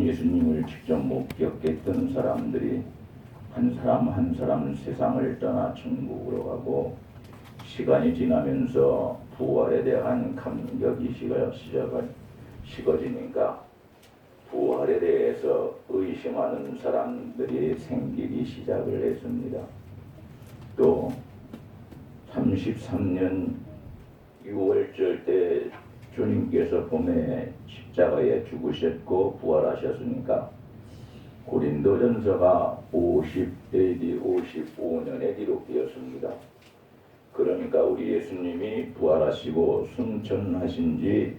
예수님을 직접 목격했던 사람들이 한 사람 한 사람은 세상을 떠나 천국으로 가고, 시간이 지나면서 부활에 대한 감격이 식어지니까 부활에 대해서 의심하는 사람들이 생기기 시작을 했습니다. 또 33년 6월절 때 주님께서 봄에 십자가에 죽으셨고 부활하셨으니까 고린도전서가 AD 55년에 기록되었습니다. 그러니까 우리 예수님이 부활하시고 승천하신 지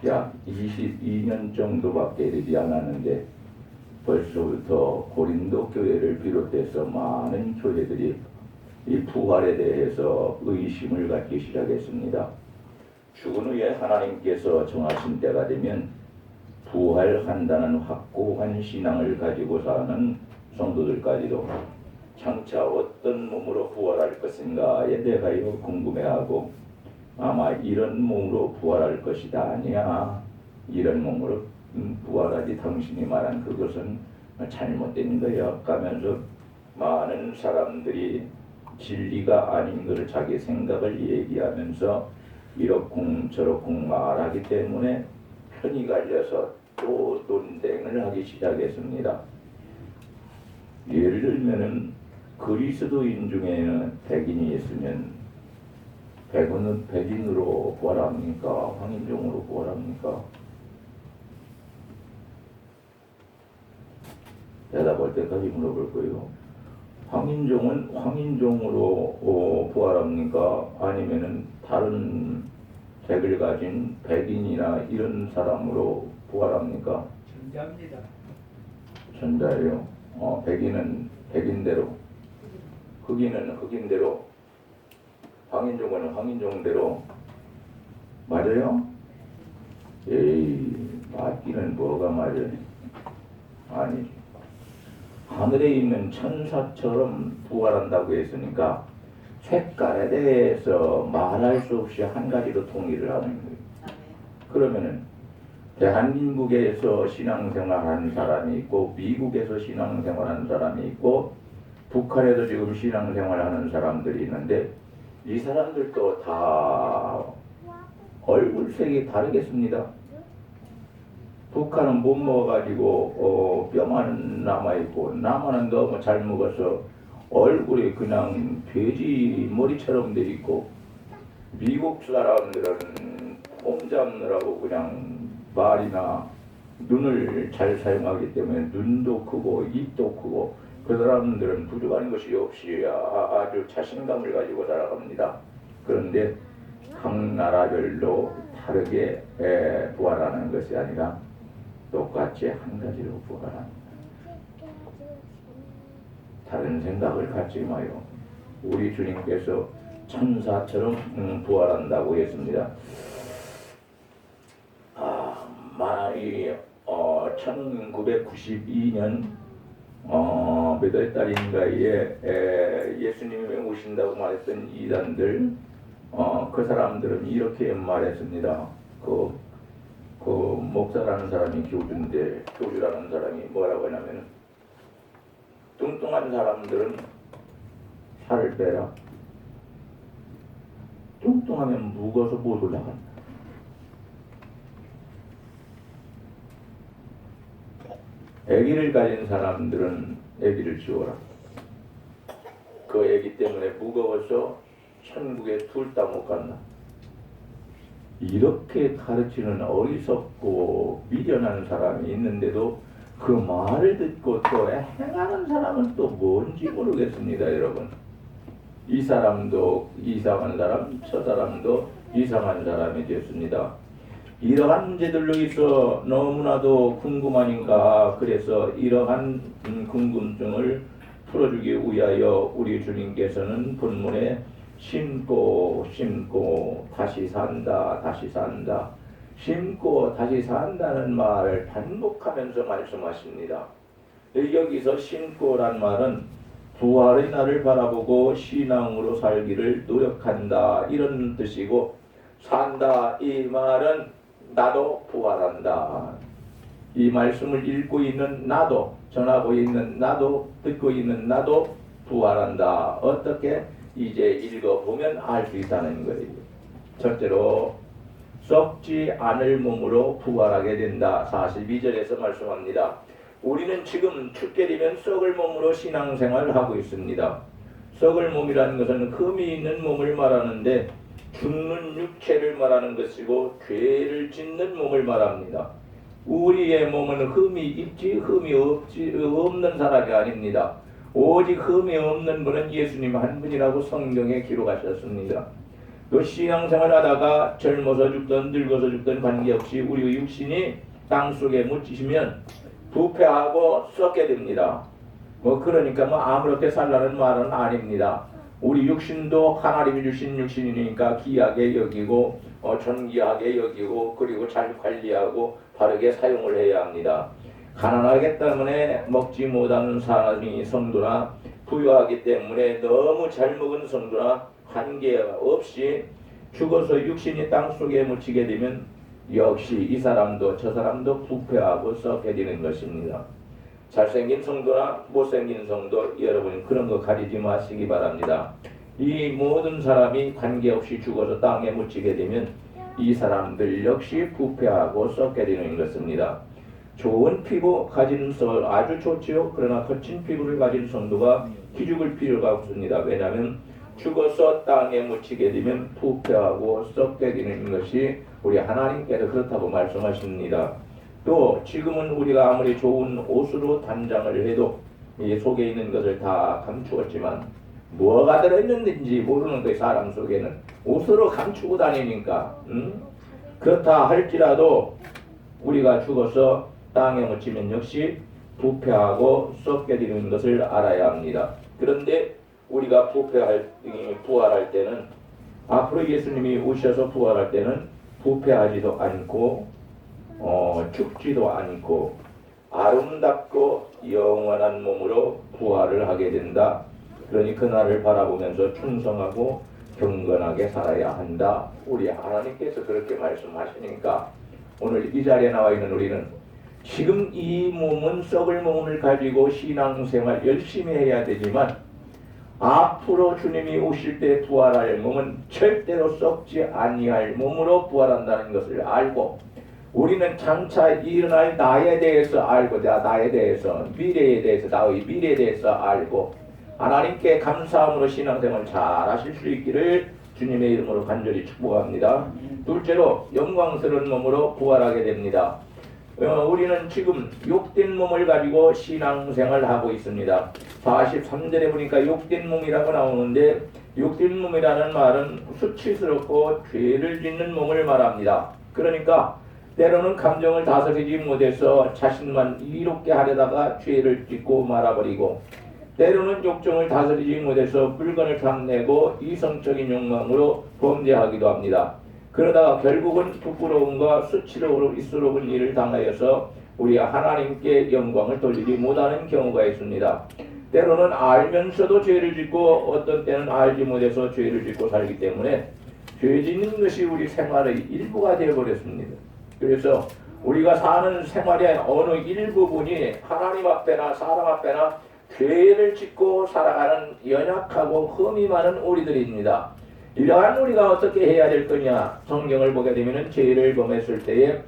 약 22년 정도밖에 되지 않았는데 벌써부터 고린도 교회를 비롯해서 많은 교회들이 이 부활에 대해서 의심을 갖기 시작했습니다. 죽은 후에 하나님께서 정하신 때가 되면 부활한다는 확고한 신앙을 가지고 사는 성도들까지도 장차 어떤 몸으로 부활할 것인가에 대하여 궁금해하고, 아마 이런 몸으로 부활할 것이다 아니야, 이런 몸으로 부활하지, 당신이 말한 그것은 잘못된 거야 하면서 많은 사람들이 진리가 아닌 것을 자기 생각을 얘기하면서 이렇쿵 저렇쿵 말하기 때문에 편이 갈려서 또 논쟁을 하기 시작했습니다. 예를 들면은 그리스도인 중에는 백인이 있으면 백인으로 부활합니까? 황인종으로 부활합니까? 대답할 때까지 물어볼 거예요. 황인종은 황인종으로 부활합니까? 아니면은 다른 백을 가진 백인이나 이런 사람으로 부활합니까? 전자입니다. 전자예요. 백인은 백인대로, 흑인은 흑인대로, 황인종은 황인종대로. 맞아요? 에이, 맞기는 뭐가 맞아요? 아니, 하늘에 있는 천사처럼 부활한다고 했으니까 색깔에 대해서 말할 수 없이 한 가지로 통일을 하는 거예요. 그러면은 대한민국에서 신앙생활하는 사람이 있고, 미국에서 신앙생활하는 사람이 있고, 북한에도 지금 신앙생활하는 사람들이 있는데, 이 사람들도 다 얼굴색이 다르겠습니다. 북한은 못 먹어가지고 뼈만 남아있고, 남한은 너무 잘 먹어서 얼굴이 그냥 돼지 머리처럼 돼 있고, 미국 사람들은 폼 잡느라고 그냥 말이나 눈을 잘 사용하기 때문에 눈도 크고 입도 크고, 그 사람들은 부족한 것이 없이 아주 자신감을 가지고 살아갑니다. 그런데 각 나라별로 다르게 부활하는 것이 아니라 똑같이 한 가지로 부활합니다. 다른 생각을 갖지 마요. 우리 주님께서 천사처럼 부활한다고 했습니다. 1992년 몇월 달인가에 예수님이 오신다고 말했던 이단들, 그 사람들은 이렇게 말했습니다. 그 목사라는 사람이 교주라는 사람이 뭐라고 하냐면, 뚱뚱한 사람들은 살을 빼라. 뚱뚱하면 무거워서 못 올라간다. 아기를 가진 사람들은 아기를 지워라. 그 아기 때문에 무거워서 천국에 둘 다 못 간다. 이렇게 가르치는 어리석고 미련한 사람이 있는데도 그 말을 듣고 또 행하는 사람은 또 뭔지 모르겠습니다, 여러분. 이 사람도 이상한 사람, 저 사람도 이상한 사람이 됐습니다. 이러한 문제들로 있어 너무나도 궁금하니까, 그래서 이러한 궁금증을 풀어주기 위하여 우리 주님께서는 본문에 심고 다시 산다, 다시 산다, 심고 다시 산다는 말을 반복하면서 말씀하십니다. 여기서 심고란 말은 부활의 날을 바라보고 신앙으로 살기를 노력한다, 이런 뜻이고, 산다 이 말은 나도 부활한다, 이 말씀을 읽고 있는 나도, 전하고 있는 나도, 듣고 있는 나도 부활한다. 어떻게? 이제 읽어보면 알 수 있다는 거예요. 첫째로 썩지 않을 몸으로 부활하게 된다. 42절에서 말씀합니다. 우리는 지금 죽게 되면 썩을 몸으로 신앙생활을 하고 있습니다. 썩을 몸이라는 것은 흠이 있는 몸을 말하는데 죽는 육체를 말하는 것이고 죄를 짓는 몸을 말합니다. 우리의 몸은 흠이 있지 흠이 없는 사람이 아닙니다. 오직 흠이 없는 분은 예수님 한 분이라고 성경에 기록하셨습니다. 또 신앙생활 하다가 젊어서 죽든 늙어서 죽든 관계없이 우리 육신이 땅속에 묻히시면 부패하고 썩게 됩니다. 그러니까 아무렇게 살라는 말은 아닙니다. 우리 육신도 하나님이 주신 육신이니까 귀하게 여기고 존귀하게 여기고 그리고 잘 관리하고 바르게 사용을 해야 합니다. 가난하기 때문에 먹지 못하는 사람이 성도나 부유하기 때문에 너무 잘 먹은 성도나 관계없이 죽어서 육신이 땅속에 묻히게 되면 역시 이 사람도 저 사람도 부패하고 썩게 되는 것입니다. 잘생긴 성도나 못생긴 성도 여러분 그런 거 가리지 마시기 바랍니다. 이 모든 사람이 관계없이 죽어서 땅에 묻히게 되면 이 사람들 역시 부패하고 썩게 되는 것입니다. 좋은 피부 가진 아주 좋지요. 그러나 거친 피부를 가진 성도가 기죽을 필요가 없습니다. 왜냐하면 죽어서 땅에 묻히게 되면 부패하고 썩게 되는 것이 우리 하나님께서 그렇다고 말씀하십니다. 또 지금은 우리가 아무리 좋은 옷으로 단장을 해도 이 속에 있는 것을 다 감추었지만 뭐가 들어있는지 모르는 거예요. 사람 속에는 옷으로 감추고 다니니까 그렇다 할지라도 우리가 죽어서 땅에 묻히면 역시 부패하고 썩게 되는 것을 알아야 합니다. 그런데 우리가 부활할 때는 앞으로 예수님이 오셔서 부활할 때는 부패하지도 않고 죽지도 않고 아름답고 영원한 몸으로 부활을 하게 된다. 그러니 그날을 바라보면서 충성하고 경건하게 살아야 한다. 우리 하나님께서 그렇게 말씀하시니까 오늘 이 자리에 나와 있는 우리는 지금 이 몸은 썩을 몸을 가지고 신앙생활 열심히 해야 되지만 앞으로 주님이 오실 때 부활할 몸은 절대로 썩지 아니할 몸으로 부활한다는 것을 알고 우리는 장차 일어날 나에 대해서 알고 나에 대해서 미래에 대해서 나의 미래에 대해서 알고 하나님께 감사함으로 신앙생활 잘 하실 수 있기를 주님의 이름으로 간절히 축복합니다. 둘째로 영광스러운 몸으로 부활하게 됩니다. 우리는 지금 욕된 몸을 가지고 신앙생활을 하고 있습니다. 43절에 보니까 욕된 몸이라고 나오는데 욕된 몸이라는 말은 수치스럽고 죄를 짓는 몸을 말합니다. 그러니까 때로는 감정을 다스리지 못해서 자신만 이롭게 하려다가 죄를 짓고 말아버리고 때로는 욕정을 다스리지 못해서 물건을 탐내고 이성적인 욕망으로 범죄하기도 합니다. 그러다가 결국은 부끄러움과 수치스러운 일을 당하여서 우리가 하나님께 영광을 돌리지 못하는 경우가 있습니다. 때로는 알면서도 죄를 짓고 어떤 때는 알지 못해서 죄를 짓고 살기 때문에 죄 짓는 것이 우리 생활의 일부가 되어버렸습니다. 그래서 우리가 사는 생활의 어느 일부분이 하나님 앞에나 사람 앞에나 죄를 짓고 살아가는 연약하고 흠이 많은 우리들입니다. 이러한 우리가 어떻게 해야 될 거냐? 성경을 보게 되면 죄를 범했을 때에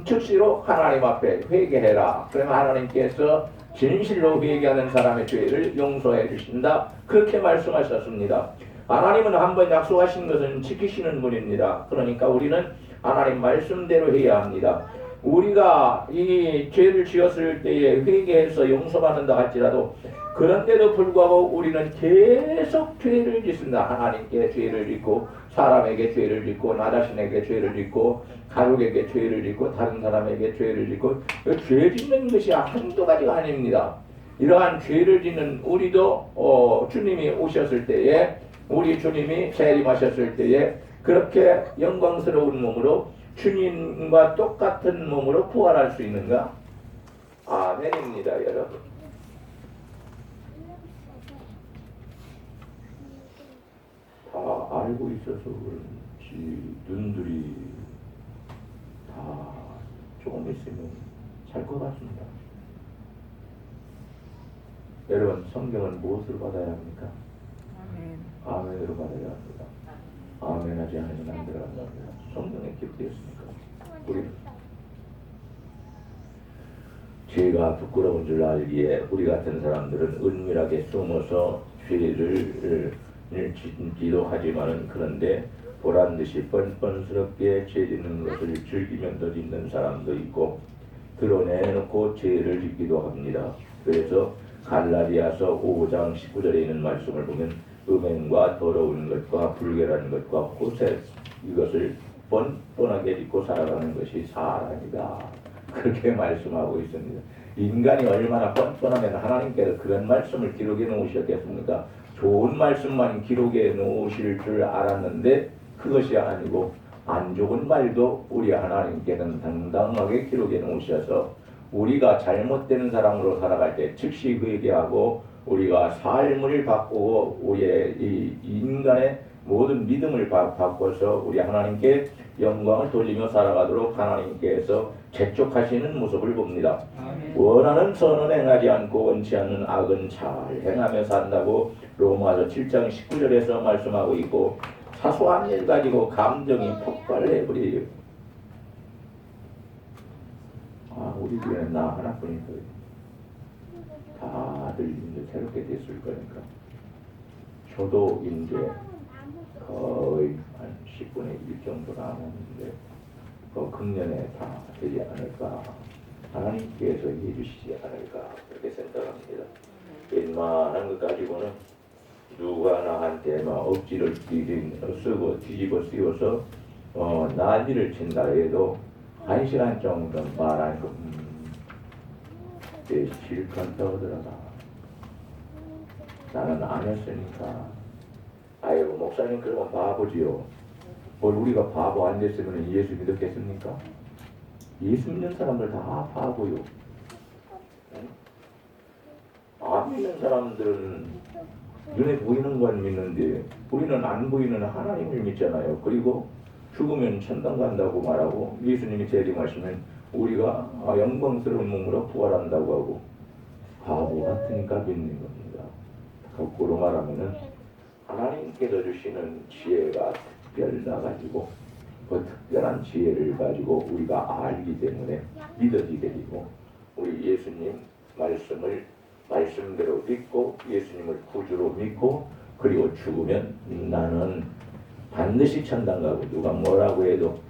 즉시로 하나님 앞에 회개해라. 그러면 하나님께서 진실로 회개하는 사람의 죄를 용서해 주신다. 그렇게 말씀하셨습니다. 하나님은 한번 약속하신 것은 지키시는 분입니다. 그러니까 우리는 하나님 말씀대로 해야 합니다. 우리가 이 죄를 지었을 때에 회개해서 용서받는다 할지라도 그런데도 불구하고 우리는 계속 죄를 짓습니다. 하나님께 죄를 짓고 사람에게 죄를 짓고 나 자신에게 죄를 짓고 가족에게 죄를 짓고 다른 사람에게 죄를 짓고 죄 짓는 것이 한두 가지가 아닙니다. 이러한 죄를 짓는 우리도 주님이 오셨을 때에 우리 주님이 재림하셨을 때에 그렇게 영광스러운 몸으로 주님과 똑같은 몸으로 부활할 수 있는가? 아멘입니다, 여러분. 다 알고 있어서 그런지 눈들이 다 조금 있으면 살 것 같습니다. 여러분, 성경은 무엇으로 받아야 합니까? 아멘으로 받아야 합니다. 아멘하지 않으면 안 들어간다. 성경에 기록되었으니까. 우리는 죄가 부끄러운 줄 알기에 우리 같은 사람들은 은밀하게 숨어서 죄를 짓기도 하지만은, 그런데 보란듯이 뻔뻔스럽게 죄 짓는 것을 즐기면 더 짓는 사람도 있고 드러내놓고 죄를 짓기도 합니다. 그래서 갈라디아서 5장 19절에 있는 말씀을 보면 음행과 더러운 것과 불결한 것과 호색, 이것을 뻔뻔하게 짓고 살아가는 것이 사람이다, 그렇게 말씀하고 있습니다. 인간이 얼마나 뻔뻔하면 하나님께서 그런 말씀을 기록해 놓으셨겠습니까? 좋은 말씀만 기록해 놓으실 줄 알았는데 그것이 아니고 안 좋은 말도 우리 하나님께서는 당당하게 기록해 놓으셔서 우리가 잘못된 사람으로 살아갈 때 즉시 그에게 하고, 우리가 삶을 바꾸고 우리의 이 인간의 모든 믿음을 바꿔서 우리 하나님께 영광을 돌리며 살아가도록 하나님께서 재촉하시는 모습을 봅니다. 원하는 선은 행하지 않고 원치 않는 악은 잘 행하며 산다고 로마서 7장 19절에서 말씀하고 있고, 사소한 일 가지고 감정이 폭발해버려요. 우리 교회는 나 하나뿐인 거예요. 다들 이제 새롭게 됐을 거니까. 저도 이제 거의 한 10분의 1 정도 남았는데 금년에 다 되지 않을까, 하나님께서 해주시지 않을까, 그렇게 생각합니다. 웬만한 것 가지고는 누가 나한테 막 억지를 쓰고 뒤집어 씌워서 난리를 친다 해도 1시간 정도 말하는 거 내 실컷 떠들어가. 나는 안 했으니까. 아이고, 목사님 그러면 바보지요. 뭘 우리가 바보 안 됐으면 예수 믿었겠습니까? 예수 믿는 사람들 다 바보요. 안 믿는 사람들은 눈에 보이는 건 믿는데 우리는 안 보이는 하나님을 믿잖아요. 그리고 죽으면 천당 간다고 말하고, 예수님이 재림하시면 우리가 영광스러운 몸으로 부활한다고 하고, 바보 같으니까 믿는 겁니다. 거꾸로 말하면은 하나님께서 주시는 지혜가 특별나가지고 그 특별한 지혜를 가지고 우리가 알기 때문에 믿어지게 되고, 우리 예수님 말씀을 말씀대로 믿고 예수님을 구주로 믿고, 그리고 죽으면 나는 반드시 천당 가고 누가 뭐라고 해도,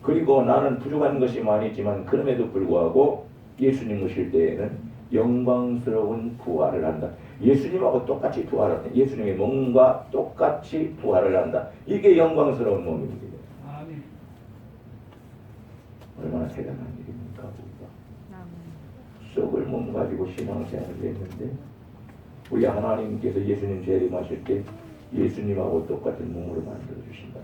그리고 나는 부족한 것이 많이 있지만 그럼에도 불구하고 예수님 오실 때에는 영광스러운 부활을 한다. 예수님하고 똑같이 부활한다. 예수님의 몸과 똑같이 부활을 한다. 이게 영광스러운 몸입니다. 아멘. 얼마나 대단한 일입니까? 우리가 썩을 몸 가지고 신앙생활을 했는데 우리 하나님께서 예수님 재림하실 때 예수님하고 똑같은 몸으로 만들어주신다.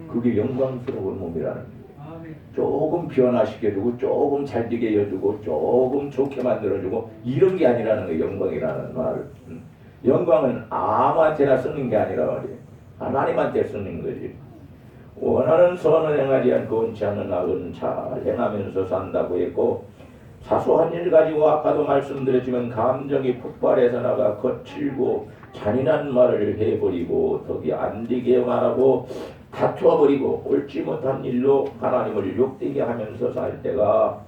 그게 영광스러운 몸이라는 거예요. 조금 변화시켜주고 조금 잘되게 해주고 조금 좋게 만들어주고 이런 게 아니라는 거예요. 영광이라는 말을. 영광은 아무한테나 쓰는 게 아니라 말이에요. 하나님한테 쓰는 거지. 원하는 선을 행하지 않고 원치 않는 악은 잘 행하면서 산다고 했고, 사소한 일 가지고 아까도 말씀드렸지만 감정이 폭발해서 나가 거칠고 잔인한 말을 해버리고 덕이 안 되게 말하고 다투어버리고 옳지 못한 일로 하나님을 욕되게 하면서 살 때가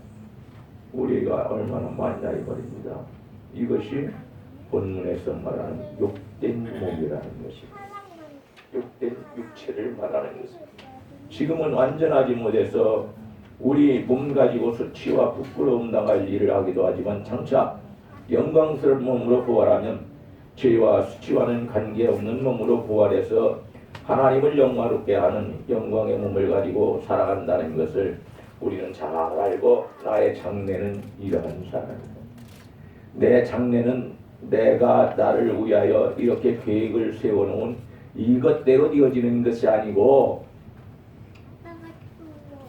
우리가 얼마나 많이 나이버립니다. 이것이 본문에서 말하는 욕된 몸이라는 것이, 욕된 육체를 말하는 것입니다. 지금은 완전하지 못해서 우리 몸 가지고 수치와 부끄러움 당할 일을 하기도 하지만, 장차 영광스러운 몸으로 부활하면 죄와 수치와는 관계없는 몸으로 부활해서 하나님을 영화롭게 하는 영광의 몸을 가지고 살아간다는 것을 우리는 잘 알고, 나의 장래는 이러한 사람이다. 내 장래는 내가 나를 위하여 이렇게 계획을 세워놓은 이것대로 이어지는 것이 아니고,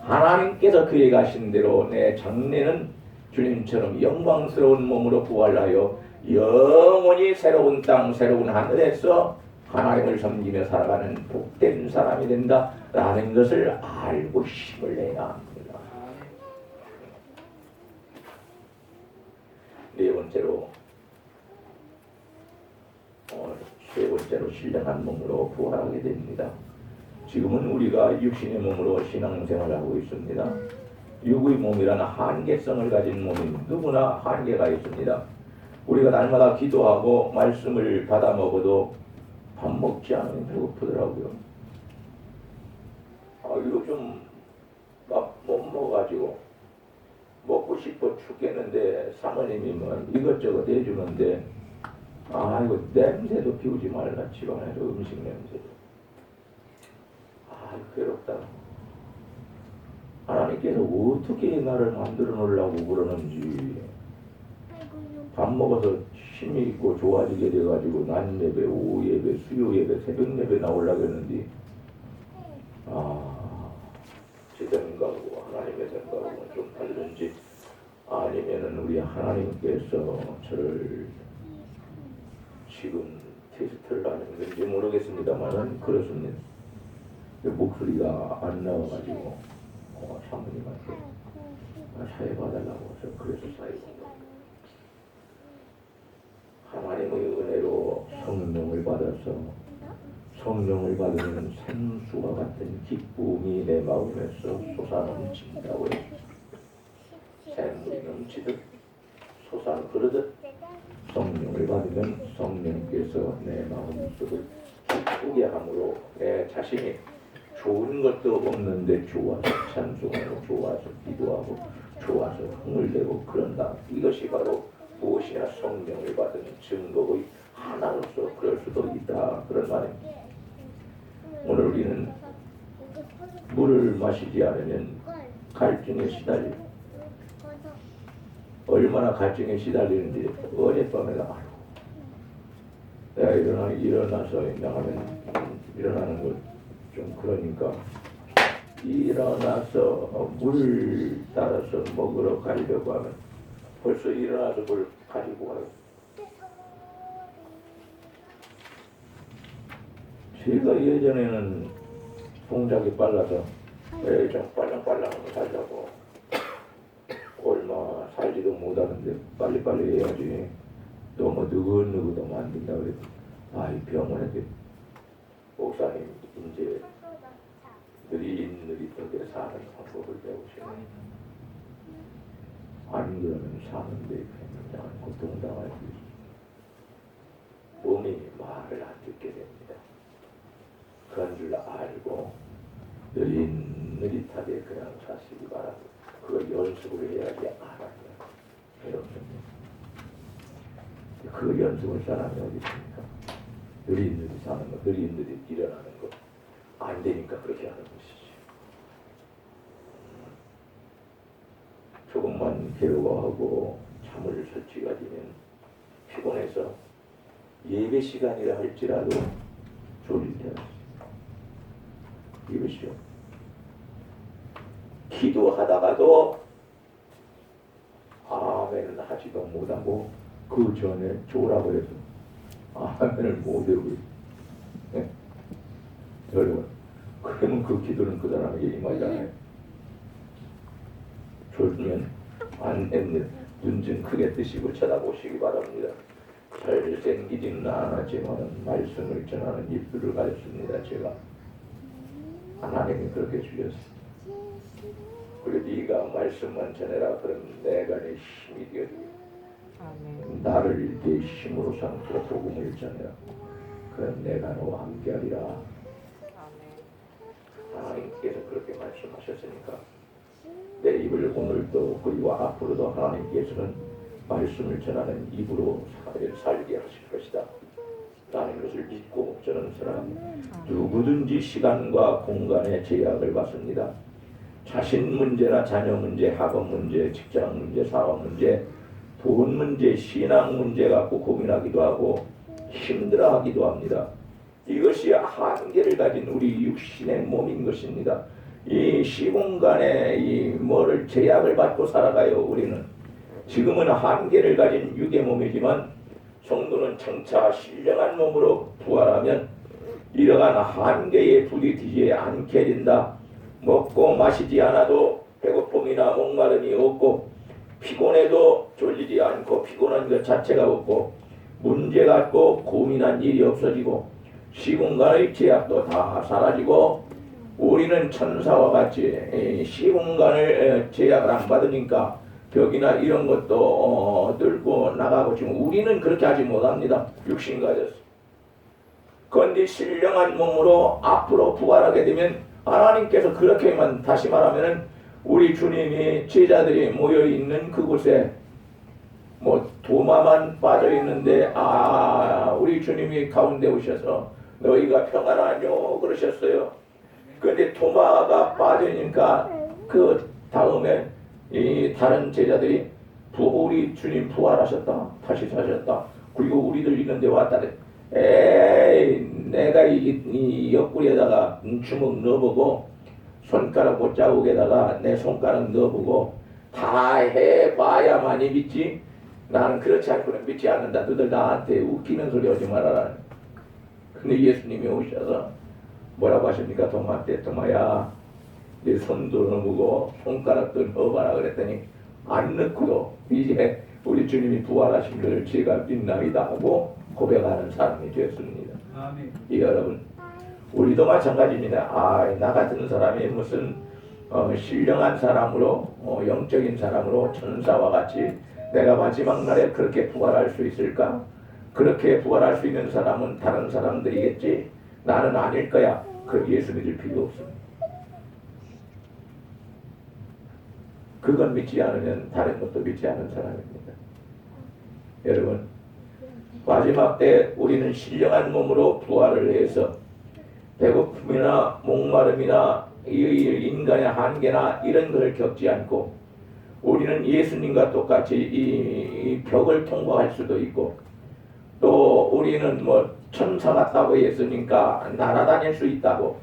하나님께서 계획하신 대로 내 장래는 주님처럼 영광스러운 몸으로 부활하여 영원히 새로운 땅 새로운 하늘에서 하나님을 섬기며 살아가는 복된 사람이 된다라는 것을 알고 힘을 내야 합니다. 세 번째로 신령한 몸으로 부활하게 됩니다. 지금은 우리가 육신의 몸으로 신앙생활을 하고 있습니다. 육의 몸이라는 한계성을 가진 몸인 누구나 한계가 있습니다. 우리가 날마다 기도하고 말씀을 받아 먹어도 밥 먹지 않으면 배고프더라고요. 요즘 밥 못 먹어가지고 먹고 싶어 죽겠는데 사모님이 뭐 이것저것 해주는데 이거 냄새도 피우지 말라 집안에서 음식 냄새도. 괴롭다. 하나님께서 어떻게 나를 만들어 놓으려고 그러는지. 밥 먹어서 힘이 있고 좋아지게 돼가지고 낮 예배, 오후 예배, 수요 예배, 새벽 예배 나오려고 했는데 제 생각하고 하나님의 생각하고는 좀 다른지 아니면은 우리 하나님께서 저를 지금 테스트를 하는 건지 모르겠습니다만은 그렇습니다. 목소리가 안 나와가지고 사모님한테 사회 봐달라고 해서 그래서 사회 받았어요. 하나님의 은혜로 성령을 받아서 성령을 받으면 생수와 같은 기쁨이 내 마음에서 솟아넘친다고 해요. 샘물이 넘치듯 솟아흐르듯 성령을 받으면 성령께서 내 마음속을 기쁘게 함으로 내 자신이 좋은 것도 없는데 좋아서 찬송하고 좋아서 기도하고 좋아서 흥을 내고 그런다. 이것이 바로 무엇이나 성령을 받은 증거의 하나로서 그럴 수도 있다. 그런 말입니다. 오늘 우리는 물을 마시지 않으면 갈증에 시달려. 얼마나 갈증에 시달리는지 어젯밤에 내가 일어나서 나가면 일어나는 거 좀 그러니까 일어나서 물 따라서 먹으러 가려고 하면 벌써 일어나서 물 가지고 와요. 제가 예전에는 동작이 빨라서 좀 빨랑빨랑 살자고 얼마 살지도 못하는데 빨리빨리 해야지 너무 느긋느긋하면 안 된다 그래서 이 병원에 목사님 이제 느릿느릿하게 사는 방법을 배우시네. 안 그러면 사는데 굉장한 고통당할 수 있습니다. 몸이 말을 안 듣게 됩니다. 그런 줄 알고 느릿느릿하게 그냥 사시기 바라고 그걸 연습을 해야지 알아요. 배웠습니다. 그 연습을 사람이 어디 있습니까? 느릿느릿 사는 거, 느릿느릿 일어나는 거 안 되니까 그렇게 하는 것이지. 조금만 괴로워하고 잠을 설치가 되면 피곤해서 예배 시간이라 할지라도 졸릴 때가 있습니다. 이것이요. 기도하다가도 아멘을 하지도 못하고 그 전에 졸아고 해서 아멘을 못하고 네? 여러분 그러면 그 기도는 그 사람에게 임하지 않아요. 졸면 안 됐는 눈 좀 크게 뜨시고 쳐다보시기 바랍니다. 잘생기지는 않았지만 말씀을 전하는 입술을 가졌습니다. 제가 하나님이 그렇게 주셨어요. 그리고 네가 말씀만 전해라. 그럼 내가 내 힘이 되어주고 나를 내 힘으로 삼고 복음을 전해라. 그럼 내가 너와 함께하리라. 하나님께서 그렇게 말씀하셨으니까 내 입을 오늘도 그리고 앞으로도 하나님께서는 말씀을 전하는 입으로 살게 하실 것이다. 라는 것을 믿고 저는 사람 누구든지 시간과 공간의 제약을 받습니다. 자신 문제나 자녀 문제, 학업 문제, 직장 문제, 사업 문제, 돈 문제, 신앙 문제 갖고 고민하기도 하고 힘들어하기도 합니다. 이것이 한계를 가진 우리 육신의 몸인 것입니다. 이 시공간에 이 뭐를 제약을 받고 살아가요. 우리는 지금은 한계를 가진 육의 몸이지만 성도는 장차 신령한 몸으로 부활하면 이러한 한계에 부딪히지 않게 된다. 먹고 마시지 않아도 배고픔이나 목마름이 없고 피곤해도 졸리지 않고 없고 피곤한 것 자체가 없고 문제가 없고 고민한 일이 없어지고 시공간의 제약도 다 사라지고 우리는 천사와 같이 시공간을 제약을 안 받으니까 벽이나 이런 것도 뚫고 나가고 지금 우리는 그렇게 하지 못합니다. 육신 가졌어. 그런데 신령한 몸으로 앞으로 부활하게 되면 하나님께서 그렇게만 다시 말하면은 우리 주님이 제자들이 모여 있는 그곳에 뭐 도마만 빠져 있는데 우리 주님이 가운데 오셔서 너희가 평안하뇨 그러셨어요. 그런데 도마가 빠지니까 그 다음에 이 다른 제자들이 우리 주님 부활하셨다 다시 사셨다 그리고 우리들 있는데 왔다 에이 내가 이 옆구리에다가 주먹 넣어보고 손가락 못자국에다가 내 손가락 넣어보고 다 해봐야만이 믿지 나는 그렇지 않고는 믿지 않는다. 너들 나한테 웃기는 소리 하지 말아라. 근데 예수님이 오셔서 뭐라고 하십니까? 도마 때 도마야 내 손도 넣어보고 손가락도 넣어봐라 그랬더니 안 넣고도 이제 우리 주님이 부활하신 것을 제가 믿나이다 하고 고백하는 사람이 되었습니다. 아멘. 여러분 우리도 마찬가지입니다. 나 같은 사람이 무슨 신령한 사람으로 영적인 사람으로 천사와 같이 내가 마지막 날에 그렇게 부활할 수 있을까? 그렇게 부활할 수 있는 사람은 다른 사람들이겠지 나는 아닐 거야. 그 예수 믿을 필요 없습니다. 그건 믿지 않으면 다른 것도 믿지 않은 사람입니다. 여러분 마지막 때 우리는 신령한 몸으로 부활을 해서 배고픔이나 목마름이나 인간의 한계나 이런 것을 겪지 않고 우리는 예수님과 똑같이 이 벽을 통과할 수도 있고 또 우리는 뭐 천사 같다고 했으니까 날아다닐 수 있다고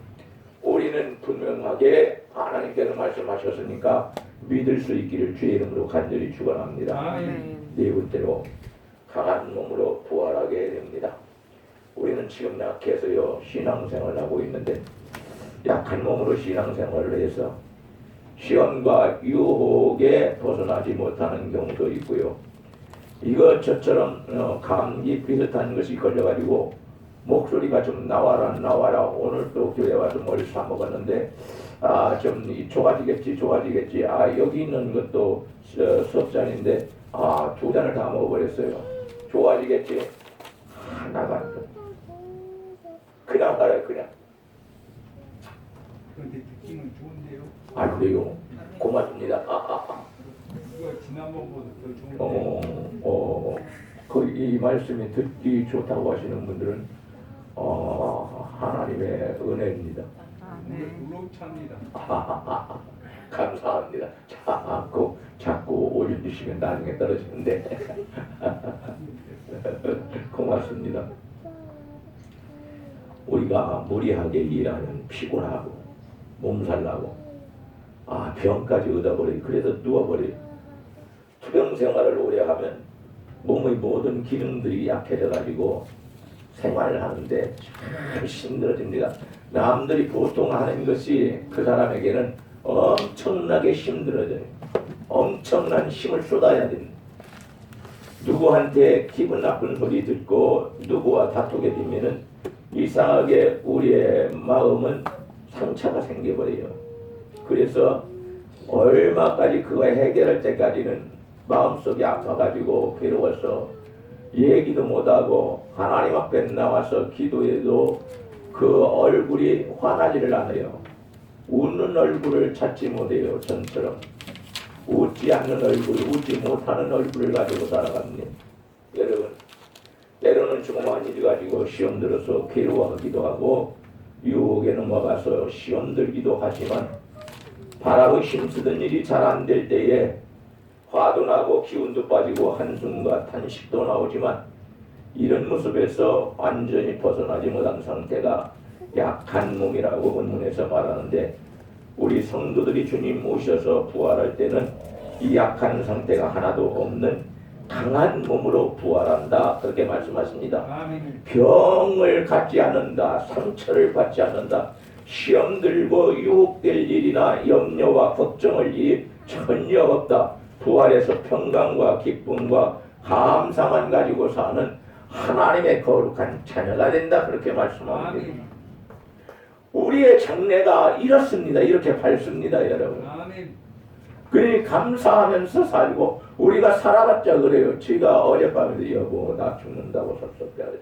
우리는 분명하게 하나님께서 말씀하셨으니까 믿을 수 있기를 주의 이름으로 간절히 축원합니다. 네 번째로 강한 몸으로 부활하게 됩니다. 우리는 지금 약해서요 신앙생활을 하고 있는데 약한 몸으로 신앙생활을 해서 시험과 유혹에 벗어나지 못하는 경우도 있고요. 이것처럼 감기 비슷한 것이 걸려가지고 목소리가 좀 나와라 오늘 또 교회 와서 머리 싸먹었는데 좀 좋아지겠지 여기 있는 것도 섭잔인데 2잔을 다 먹어버렸어요. 좋아지겠지 하나가 안 돼. 그냥 가라 그냥. 그런데 느낌은 좋은데요. 그래요. 고맙습니다. 그거 지난번보다 더 좋은데. 이 말씀이 듣기 좋다고 하시는 분들은 하나님의 은혜입니다. 놀랍습니다. 감사합니다. 자꾸 올려주시면 나중에 떨어지는데 고맙습니다. 우리가 무리하게 일하면 피곤하고 몸살나고 병까지 얻어버리고 그래서 누워버려요. 투병 생활을 오래 하면 몸의 모든 기능들이 약해져가지고 생활을 하는데 참 힘들어집니다. 남들이 보통 하는 것이 그 사람에게는 엄청나게 힘들어져요. 엄청난 힘을 쏟아야 됩니다. 누구한테 기분 나쁜 소리 듣고 누구와 다투게 되면은 이상하게 우리의 마음은 상처가 생겨버려요. 그래서 얼마까지 그거 해결할 때까지는 마음속이 아파가지고 괴로워서 얘기도 못하고 하나님 앞에 나와서 기도해도 그 얼굴이 환하지를 않아요. 웃는 얼굴을 찾지 못해요. 전처럼 웃지 않는 얼굴, 웃지 못하는 얼굴을 가지고 살아갑니다. 여러분 때로는 조그만 일 가지고 시험 들어서 괴로워하기도 하고 유혹에 넘어가서 시험 들기도 하지만 바라고 힘쓰던 일이 잘 안 될 때에 화도 나고 기운도 빠지고 한숨과 탄식도 나오지만 이런 모습에서 완전히 벗어나지 못한 상태가 약한 몸이라고 본문에서 말하는데 우리 성도들이 주님 오셔서 부활할 때는 이 약한 상태가 하나도 없는 강한 몸으로 부활한다 그렇게 말씀하십니다. 병을 갖지 않는다. 상처를 받지 않는다. 시험 들고 유혹될 일이나 염려와 걱정할 일이 전혀 없다. 부활해서 평강과 기쁨과 감사만 가지고 사는 하나님의 거룩한 자녀가 된다 그렇게 말씀합니다. 아멘. 우리의 장래가 이렇습니다. 이렇게 밝습니다 여러분. 아멘. 그러니 감사하면서 살고 우리가 살아봤자 그래요. 제가 어젯밤에도 여보 나 죽는다고 섭섭해하지.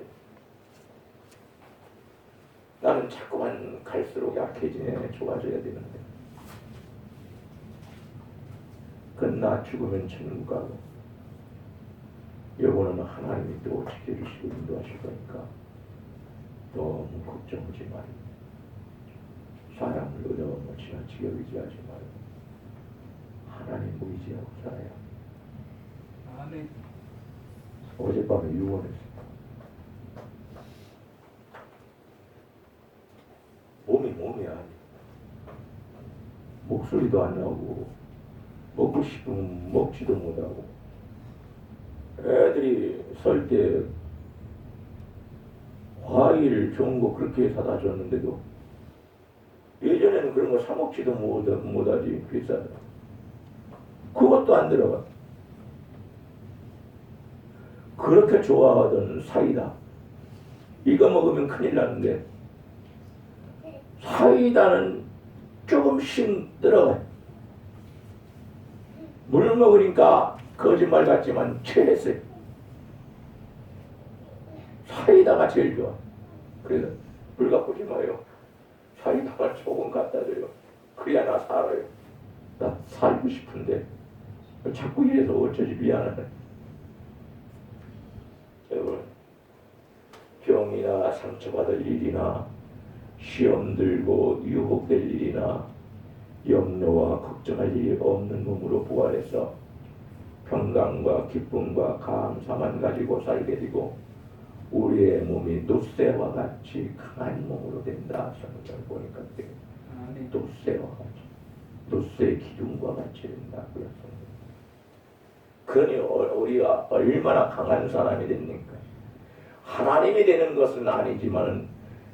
나는 자꾸만 갈수록 약해지네. 좋아져야 되는데. 그나 죽으면 천국 가고 여보는 하나님이 또 지켜주시고 인도하실 거니까 너무 걱정하지 말고 사람을 얻어먹고 지나치게 의지하지 말고 하나님 의지하고 살아야. 아멘. 어젯밤에 유언했어. 몸이 아니. 목소리도 안 나오고 먹고 싶으면 먹지도 못하고 애들이 설 때 과일 좋은 거 그렇게 사다 줬는데도 예전에는 그런 거 사 먹지도 못하지 비싸다. 그것도 안 들어가. 그렇게 좋아하던 사이다. 이거 먹으면 큰일 나는데 사이다는 조금씩 들어가. 물 먹으니까 거짓말 같지만 최했어요. 사이다가 제일 좋아. 그래서 물 갖고 오지 마요. 사이다가 조금 갖다 줘요. 그래야 나 살아요. 나 살고 싶은데 자꾸 이래서 어쩌지 미안하네. 여러분 병이나 상처받을 일이나 시험 들고 유혹될 일이나 염려와 걱정할 일이 없는 몸으로 부활해서 평강과 기쁨과 감사만 가지고 살게 되고 우리의 몸이 놋새와 같이 강한 몸으로 된다. 성경을 보니까 아멘. 놋새와 같이 놋새의 기둥과 같이 된다. 그러니 우리가 얼마나 강한 사람이 됩니까? 하나님이 되는 것은 아니지만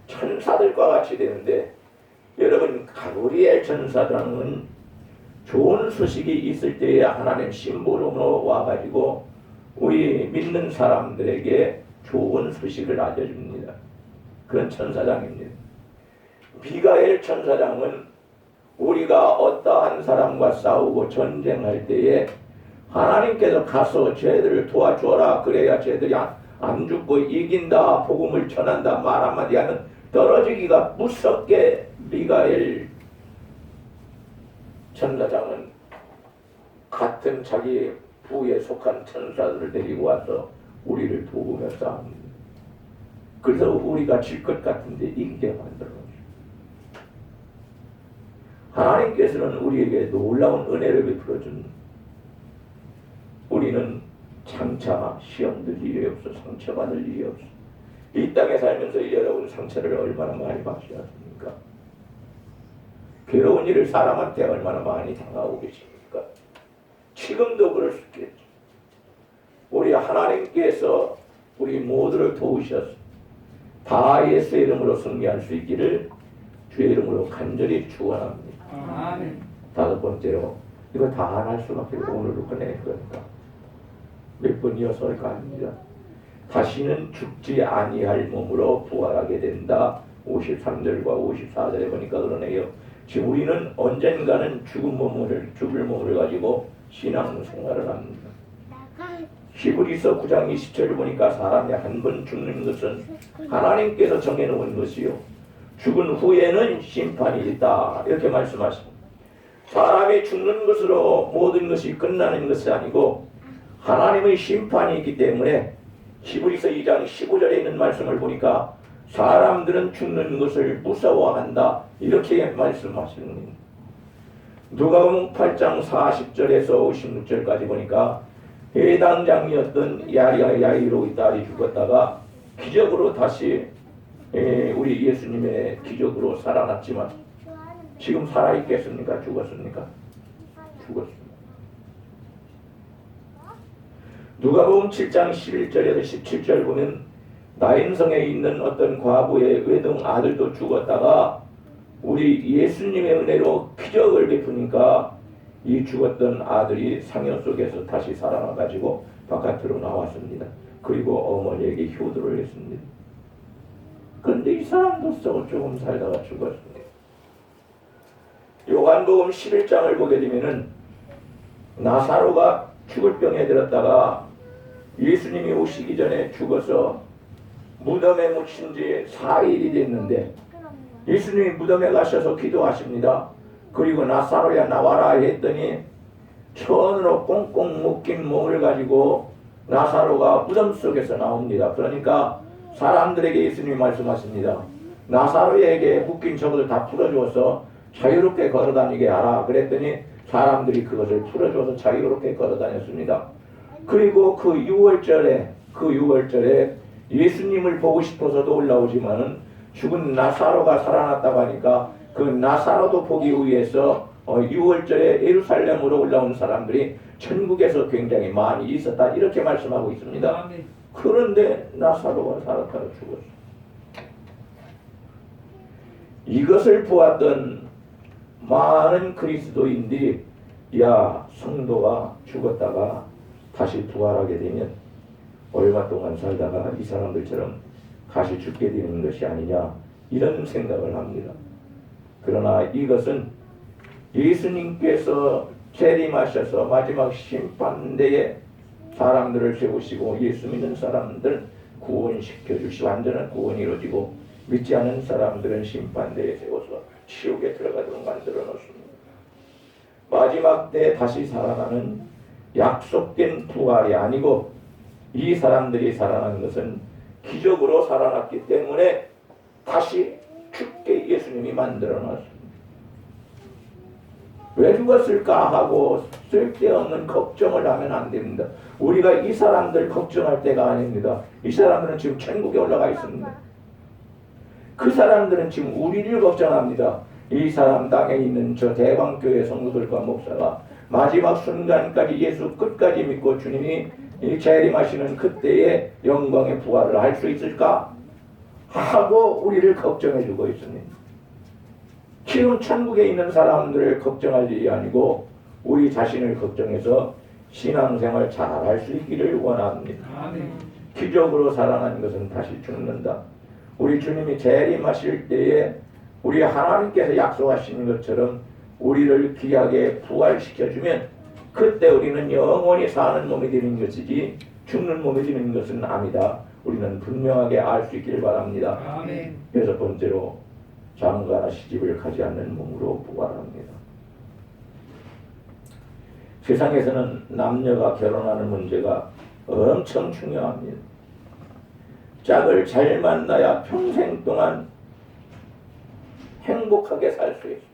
천사들과 같이 되는데 여러분 가브리엘 천사장은 좋은 소식이 있을 때에 하나님 심부름으로 와가지고 우리 믿는 사람들에게 좋은 소식을 알려줍니다. 그런 천사장입니다. 미가엘 천사장은 우리가 어떠한 사람과 싸우고 전쟁할 때에 하나님께서 가서 쟤들을 도와줘라. 그래야 쟤들이 안 죽고 이긴다. 복음을 전한다. 말 한마디 하면 떨어지기가 무섭게 미가엘 천사장은 같은 자기 부에 속한 천사들을 데리고 와서 우리를 도우며 싸웁니다. 그래서 우리가 질 것 같은데 이기게 만들어요. 하나님께서는 우리에게 놀라운 은혜를 베풀어 준 우리는 장차 시험될 일이 없어 상처받을 일이 없어. 이 땅에 살면서 여러분 상처를 얼마나 많이 받으셨습니까? 괴로운 일을 사람한테 얼마나 많이 당하고 계십니까? 지금도 그럴 수 있겠죠. 우리 하나님께서 우리 모두를 도우셔서 다 예수 이름으로 승리할 수 있기를 주의 이름으로 간절히 축원합니다. 아멘. 다섯 번째로 이거 다 안 할 수밖에 없고 오늘도 끝내야 거니까 몇 번 이어서 할 거 아닙니다. 다시는 죽지 아니할 몸으로 부활하게 된다. 53절과 54절에 보니까 그러네요. 지금 우리는 언젠가는 죽을 몸을 가지고 신앙생활을 합니다. 히브리서 9장 20절을 보니까 사람이 한 번 죽는 것은 하나님께서 정해놓은 것이요 죽은 후에는 심판이 있다. 이렇게 말씀하십니다. 사람이 죽는 것으로 모든 것이 끝나는 것이 아니고 하나님의 심판이 있기 때문에 히브리서 2장 15절에 있는 말씀을 보니까 사람들은 죽는 것을 무서워한다. 이렇게 말씀하시는 누가복음 8장 40절에서 56절까지 보니까 해당장이었던 야이로의 딸이 죽었다가 기적으로 다시 우리 예수님의 기적으로 살아났지만 지금 살아있겠습니까? 죽었습니까? 죽었습니다. 누가복음 7장 11절에서 17절 보면 나인성에 있는 어떤 과부의 외동 아들도 죽었다가 우리 예수님의 은혜로 기적을 베푸니까 이 죽었던 아들이 상여 속에서 다시 살아나가지고 바깥으로 나왔습니다. 그리고 어머니에게 효도를 했습니다. 그런데 이 사람도 조금 살다가 죽었습니다. 요한복음 11장을 보게 되면은 나사로가 죽을 병에 들었다가 예수님이 오시기 전에 죽어서 무덤에 묻힌 지 4일이 됐는데 예수님이 무덤에 가셔서 기도하십니다. 그리고 나사로야 나와라 했더니 천으로 꽁꽁 묶인 몸을 가지고 나사로가 무덤 속에서 나옵니다. 그러니까 사람들에게 예수님이 말씀하십니다. 나사로에게 묶인 저것을 다 풀어주어서 자유롭게 걸어다니게 하라. 그랬더니 사람들이 그것을 풀어줘서 자유롭게 걸어다녔습니다. 그리고 그 6월절에 예수님을 보고 싶어서도 올라오지만은 죽은 나사로가 살아났다고 하니까 그 나사로도 보기 위해서 6월절에 예루살렘으로 올라온 사람들이 천국에서 굉장히 많이 있었다. 이렇게 말씀하고 있습니다. 아멘. 그런데 나사로가 살았다가 죽었어. 이것을 보았던 많은 그리스도인들이 야, 성도가 죽었다가 다시 부활하게 되면 얼마 동안 살다가 이 사람들처럼 다시 죽게 되는 것이 아니냐, 이런 생각을 합니다. 그러나 이것은 예수님께서 재림하셔서 마지막 심판대에 사람들을 세우시고 예수 믿는 사람들 구원시켜 주시고 완전한 구원이 이루어지고 믿지 않은 사람들은 심판대에 세워서 지옥에 들어가도록 만들어 놓습니다. 마지막 때 다시 살아나는 약속된 부활이 아니고 이 사람들이 살아난 것은 기적으로 살아났기 때문에 다시 죽게 예수님이 만들어 놨습니다. 왜 죽었을까 하고 쓸데없는 걱정을 하면 안 됩니다. 우리가 이 사람들 걱정할 때가 아닙니다. 이 사람들은 지금 천국에 올라가 있습니다. 그 사람들은 지금 우리를 걱정합니다. 이 사람 땅에 있는 저 대방교회 성도들과 목사가 마지막 순간까지 예수 끝까지 믿고 주님이 재림하시는 그때의 영광의 부활을 할 수 있을까 하고 우리를 걱정해 주고 있습니다. 지금 천국에 있는 사람들을 걱정할 일이 아니고 우리 자신을 걱정해서 신앙생활 잘 할 수 있기를 원합니다. 아멘. 기적으로 살아난 것은 다시 죽는다. 우리 주님이 재림하실 때에 우리 하나님께서 약속하신 것처럼 우리를 귀하게 부활시켜주면 그때 우리는 영원히 사는 몸이 되는 것이지 죽는 몸이 되는 것은 아니다. 우리는 분명하게 알 수 있기를 바랍니다. 아멘. 여섯 번째로 장가나 시집을 가지 않는 몸으로 부활합니다. 세상에서는 남녀가 결혼하는 문제가 엄청 중요합니다. 짝을 잘 만나야 평생 동안 행복하게 살 수 있습니다.